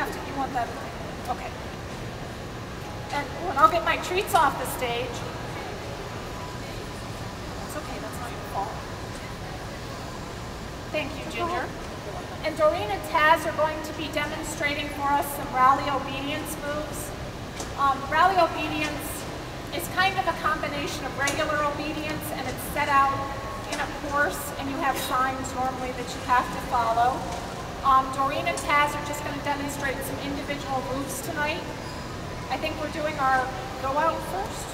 have to, you want that? Okay. And when I'll get my treats off the stage. It's okay, that's not your fault. Thank you, Ginger. And Doreen and Taz are going to be demonstrating for us some rally obedience moves. Rally obedience is kind of a combination of regular obedience, and it's set out in a course, and you have signs normally that you have to follow. Doreen and Taz are just going to demonstrate some individual moves tonight. I think we're doing our go out first.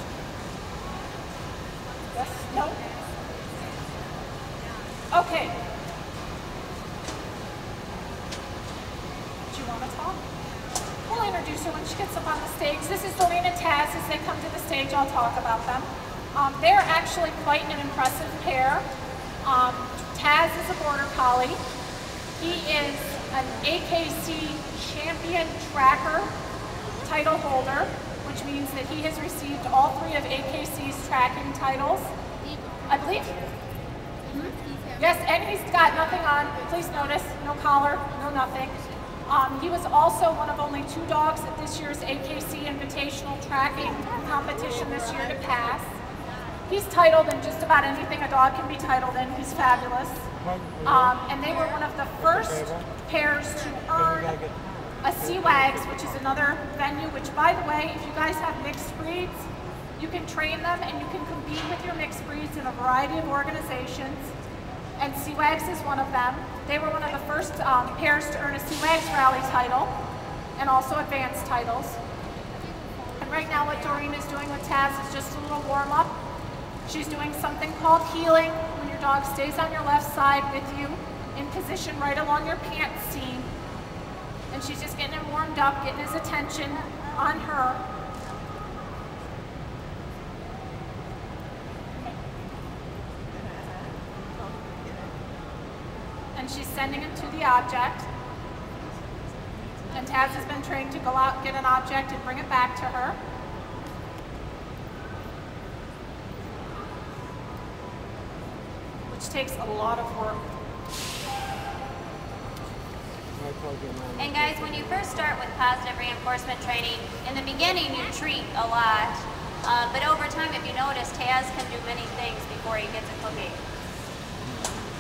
Yes? No? Okay. Do you want to talk? We'll introduce her when she gets up on the stage. This is Doreen and Taz. As they come to the stage, I'll talk about them. They're actually quite an impressive pair. Taz is a border collie. He is an AKC champion tracker title holder, which means that he has received all 3 of AKC's tracking titles. I believe. Yes, and he's got nothing on. Please notice, no collar, no nothing. He was also one of only 2 dogs at this year's AKC Invitational Tracking Competition this year to pass. He's titled in just about anything a dog can be titled in. He's fabulous. And they were one of the first pairs to earn a CWAGS, which is another venue, which, by the way, if you guys have mixed breeds, you can train them and you can compete with your mixed breeds in a variety of organizations. And CWAGS is one of them. They were one of the first pairs to earn a CWAGS rally title and also advanced titles. And right now what Doreen is doing with Taz is just a little warm-up. She's doing something called heeling, when your dog stays on your left side with you in position right along your pants seam. And she's just getting him warmed up, getting his attention on her. And she's sending him to the object. And Taz has been trained to go out, get an object, and bring it back to her. Which takes a lot of work. And guys, when you first start with positive reinforcement training, in the beginning you treat a lot, but over time, if you notice, Taz can do many things before he gets a cookie.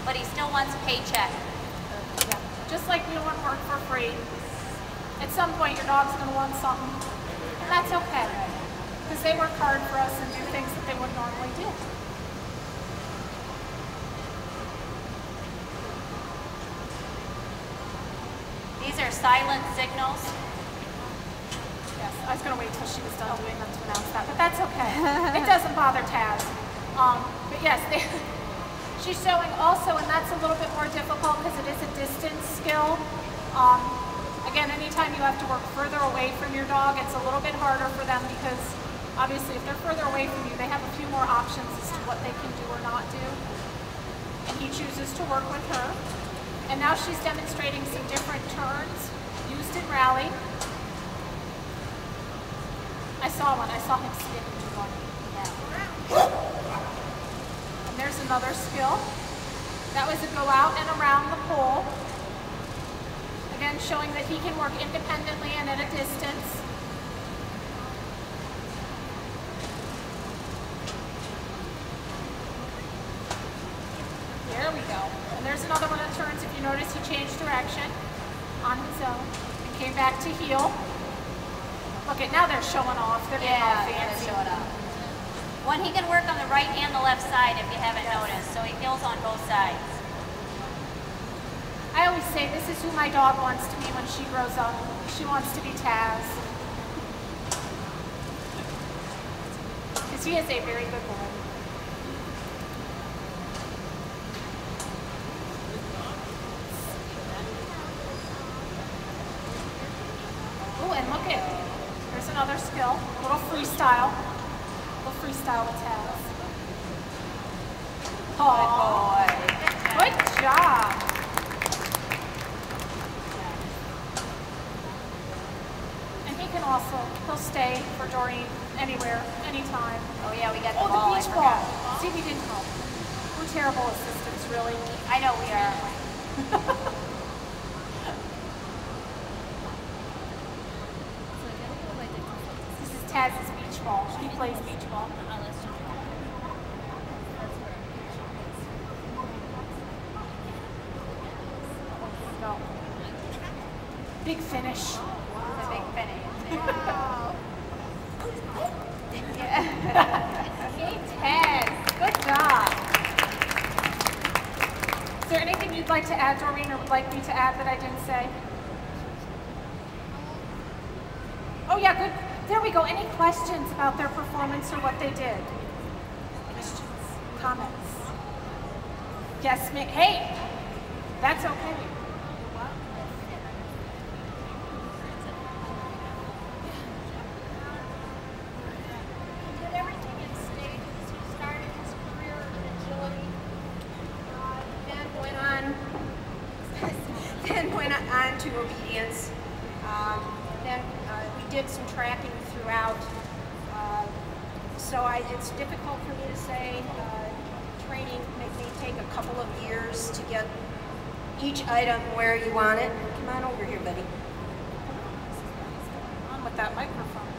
But he still wants a paycheck. Yeah. Just like we don't want work for free. At some point, your dog's going to want something, and that's okay, because they work hard for us and do things that they wouldn't normally do. These are silent signals. Yes, I was going to wait till she was done doing them to announce that, but that's okay. It doesn't bother Taz. But yes, she's showing also, and that's a little bit more difficult because it is a distance skill. Again, anytime you have to work further away from your dog, it's a little bit harder for them because obviously if they're further away from you, they have a few more options as to what they can do or not do. And he chooses to work with her. And now she's demonstrating some different turns used in rally. I saw one. I saw him skip into one. Yeah. And there's another skill. That was a go out and around the pole. Again, showing that he can work independently and at a distance. There we go. And there's another one that turns. If you notice, he changed direction on his own and came back to heel. Look at, now they're showing off. They're being all fancy. Showing off. One, he can work on the right and the left side if you haven't noticed, so he heels on both sides. I always say this is who my dog wants to be when she grows up. She wants to be Taz. Because he is a very good boy. Oh, and look at, there's another skill, a little freestyle. A little freestyle with Taz. Oh, good job. Also, he'll stay for Doreen anywhere, anytime. Oh yeah, we got the ball. ball. The beach ball. See, we didn't help. We're terrible assistants, really. I know we are. Taz's beach ball. He plays beach ball. Go. Big finish. It's a big finish. Wow. Hey, Taz. Good job. Is there anything you'd like to add, Doreen, or would like me to add that I didn't say? Oh yeah, good. There we go. Any questions about their performance or what they did? Questions? Comments? Yes, ma'am. Hey, that's okay. He did everything in stages. He started his career in agility, then went on to obedience. Then we did some tracking throughout. So it's difficult for me to say. Training may take a couple of years to get each item where you want it. Come on over here, buddy. On with that microphone.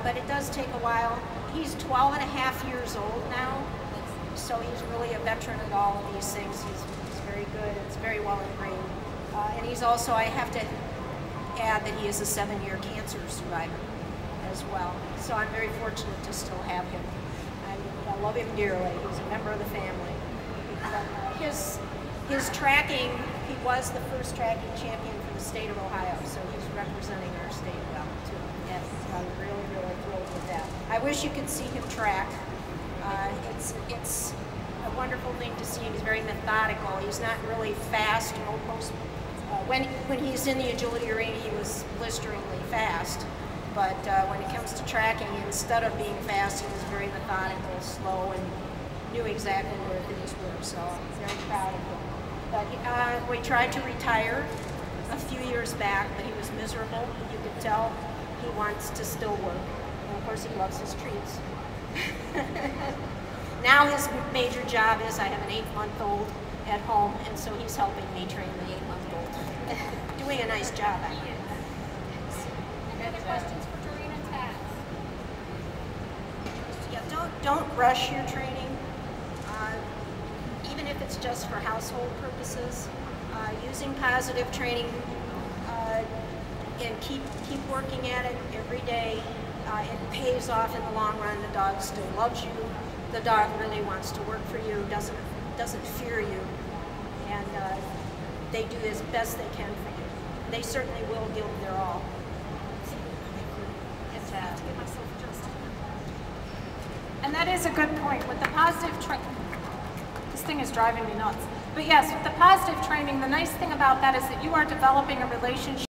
But it does take a while. He's 12 and a half years old now, so he's really a veteran at all of these things. He's very good. It's very well ingrained. And he's also, I have to add that he is a 7-year cancer survivor as well. So I'm very fortunate to still have him. I love him dearly. He's a member of the family. But, his tracking, he was the first tracking champion for the state of Ohio, so he's representing our state well too. Yes, so I'm really, really thrilled with that. I wish you could see him track. It's a wonderful thing to see. He's very methodical. He's not really fast. When he's in the agility arena, he was blisteringly fast. But when it comes to tracking, instead of being fast, he was very methodical, slow, and knew exactly where things were. So I'm very proud of him. But we tried to retire a few years back, but he was miserable. You could tell he wants to still work. And of course, he loves his treats. Now his major job is I have an 8-month-old at home, and so he's helping me train the 8-month-old. Doing a nice job, I think. Any other questions for Doreen and Taz? Yeah, don't rush your training, even if it's just for household purposes. Using positive training and keep working at it every day. It pays off in the long run. The dog still loves you. The dog really wants to work for you. Doesn't fear you, and they do as best they can for you. They certainly will give their all. And that is a good point. With the positive this thing is driving me nuts. But yes, with the positive training, the nice thing about that is that you are developing a relationship